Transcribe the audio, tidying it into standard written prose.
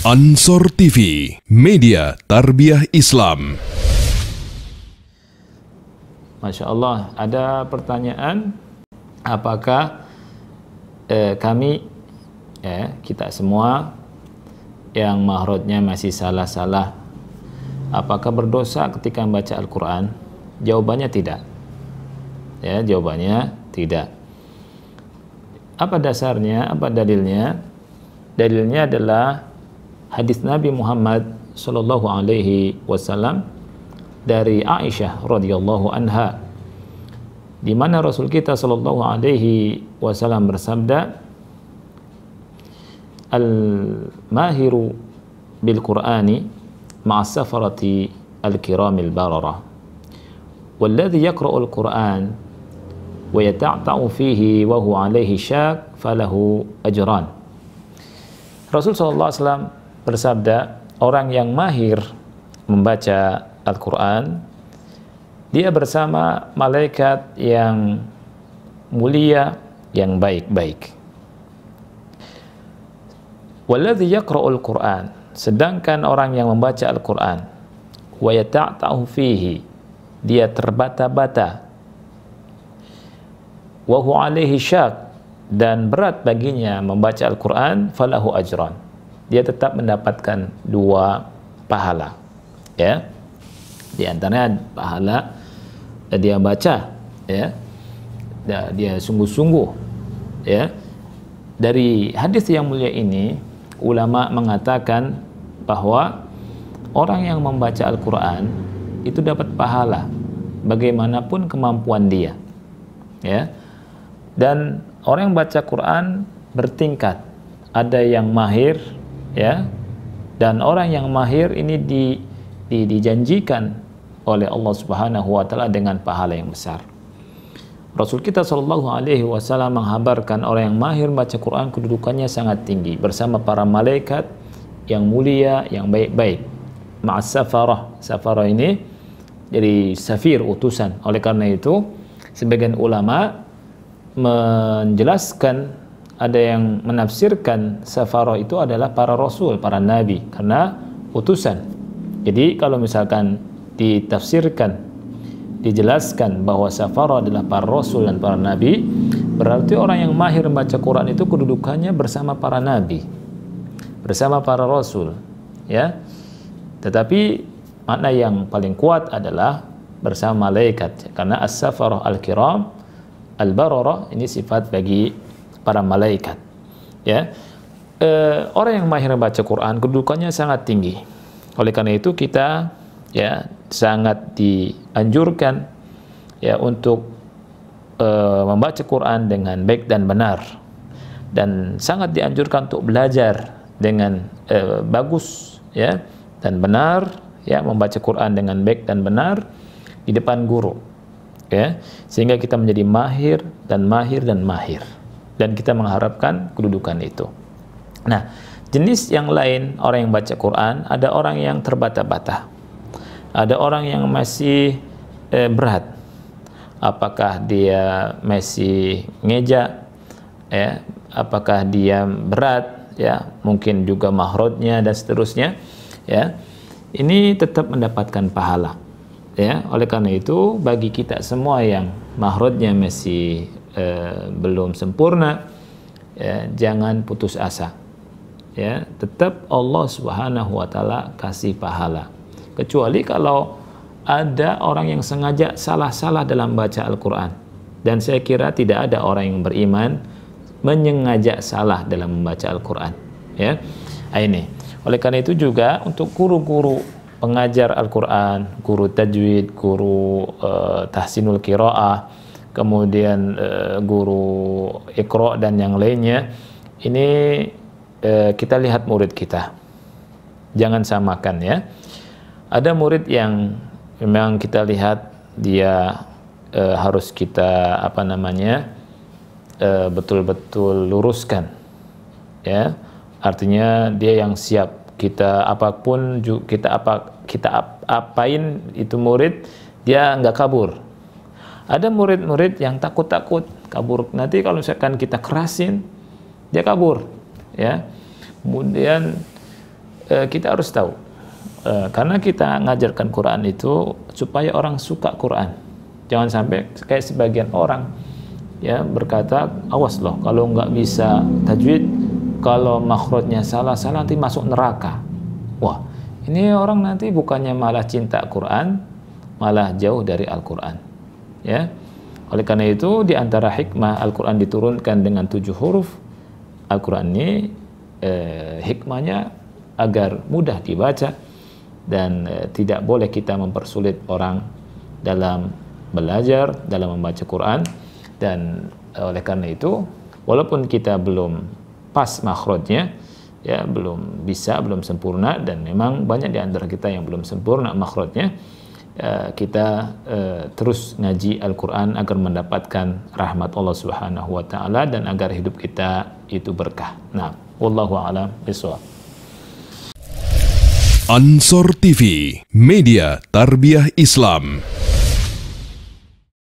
Ansor TV, media tarbiyah Islam. Masya Allah, ada pertanyaan, apakah kita semua yang mahrudnya masih salah-salah, apakah berdosa ketika membaca Al-Quran? Jawabannya tidak. Ya, jawabannya tidak. Apa dasarnya? Apa dalilnya? Dalilnya adalah hadis Nabi Muhammad sallallahu alaihi wasallam dari Aisyah radhiyallahu anha, di mana Rasul kita sallallahu alaihi wasallam bersabda, al-mahiru bil Qur'ani ma'as safarati al-kiramil bararah walladhi yaqra'u al-Qur'an wa yata'ta'u fihi wa huwa alaihi syak falahu ajran. Rasul sallallahu alaihi wasallam bersabda, orang yang mahir membaca Al-Quran, dia bersama malaikat yang mulia, yang baik-baik. Walladzi yaqra'ul Qur'an, sedangkan orang yang membaca Al-Quran, wa yata'ta'u fihi, dia terbata-bata, wa huwa alaihi syak, dan berat baginya membaca Al-Quran, falahu ajran, dia tetap mendapatkan 2 pahala, ya. Di antaranya pahala dia baca, ya, dia sungguh-sungguh, ya. Dari hadis yang mulia ini, ulama mengatakan bahwa orang yang membaca Al-Quran itu dapat pahala bagaimanapun kemampuan dia, ya. Dan orang yang baca Quran bertingkat, ada yang mahir, ya, dan orang yang mahir ini dijanjikan oleh Allah Subhanahu wa taala dengan pahala yang besar. Rasul kita sallallahu alaihi wasallam menghabarkan orang yang mahir baca Quran kedudukannya sangat tinggi bersama para malaikat yang mulia, yang baik-baik. Ma'as safarah. Safarah ini jadi safir, utusan. Oleh karena itu, sebagian ulama menjelaskan, ada yang menafsirkan safarah itu adalah para rasul, para nabi, karena utusan. Jadi kalau misalkan ditafsirkan, dijelaskan bahwa safarah adalah para rasul dan para nabi, berarti orang yang mahir membaca Quran itu kedudukannya bersama para nabi, bersama para rasul, ya. Tetapi makna yang paling kuat adalah bersama malaikat, karena as-safarah al-kiram al-bararah ini sifat bagi para malaikat, ya. Orang yang mahir membaca Quran kedudukannya sangat tinggi. Oleh karena itu kita, ya, sangat dianjurkan, ya, untuk membaca Quran dengan baik dan benar, dan sangat dianjurkan untuk belajar dengan bagus, ya, dan benar, ya, membaca Quran dengan baik dan benar di depan guru, ya, sehingga kita menjadi mahir dan mahir dan mahir, dan kita mengharapkan kedudukan itu. Nah, jenis yang lain orang yang baca Quran, ada orang yang terbata-bata, ada orang yang masih berat, apakah dia masih ngeja, ya, apakah dia berat, ya, mungkin juga mahrudnya dan seterusnya, ya, ini tetap mendapatkan pahala, ya. Oleh karena itu, bagi kita semua yang mahrudnya masih belum sempurna, ya, jangan putus asa, ya. Tetap Allah Subhanahu wa taala kasih pahala, kecuali kalau ada orang yang sengaja salah-salah dalam baca Al-Quran, dan saya kira tidak ada orang yang beriman menyengaja salah dalam membaca Al-Quran, ya. Ini oleh karena itu juga untuk guru-guru pengajar Al-Quran, guru tajwid, guru tahsinul qiraah, kemudian guru Iqra dan yang lainnya, ini kita lihat murid kita, jangan samakan, ya. Ada murid yang memang kita lihat dia harus kita betul-betul luruskan, ya. Artinya dia yang siap, kita apapun kita apain itu murid, dia nggak kabur. Ada murid-murid yang takut-takut kabur, nanti kalau misalkan kita kerasin dia kabur, ya. Kemudian kita harus tahu, karena kita ngajarkan Quran itu supaya orang suka Quran. Jangan sampai kayak sebagian orang ya berkata, awas loh kalau nggak bisa tajwid, kalau makhrajnya salah-salah nanti masuk neraka. Wah, ini orang nanti bukannya malah cinta Quran, malah jauh dari Al-Quran. Ya, oleh karena itu di antara hikmah Al-Quran diturunkan dengan 7 huruf, Al-Quran ini hikmahnya agar mudah dibaca dan tidak boleh kita mempersulit orang dalam belajar, dalam membaca Quran. Dan oleh karena itu, walaupun kita belum pas makhrajnya, ya belum bisa, belum sempurna, dan memang banyak di antara kita yang belum sempurna makhrajnya, kita terus ngaji Al-Quran agar mendapatkan rahmat Allah Subhanahu wa Ta'ala dan agar hidup kita itu berkah. Nah, wallahu a'lam bishawab. Ansor TV, media tarbiyah Islam.